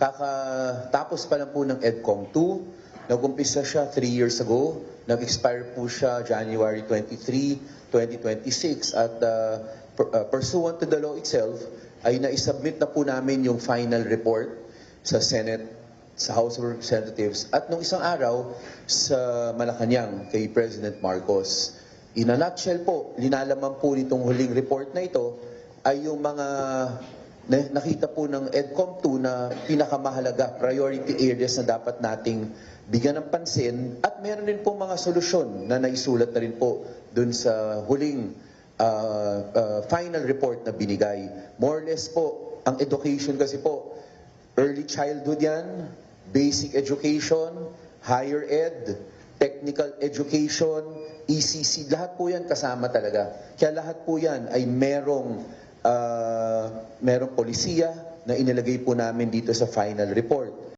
kakatapos pa lang po ng EDCOM 2. Nag-umpisa siya 3 years ago. Nag-expire po siya January 23, 2026. At pursuant to the law itself, ay na-submit na po namin yung final report sa Senate, sa House of Representatives, at nung isang araw sa Malacanang kay President Marcos. In a nutshell po, linalaman po nitong huling report na ito ay yung mga nakita po ng EDCOM 2 na pinakamahalaga, priority areas na dapat nating bigyan ng pansin, at meron din po mga solusyon na naisulat na rin po dun sa huling final report na binigay. More or less po, ang education kasi po, early childhood yan, basic education, higher ed, technical education, ECC, lahat po yan kasama talaga. Kaya lahat po yan ay merong polisiya na inilagay po namin dito sa final report.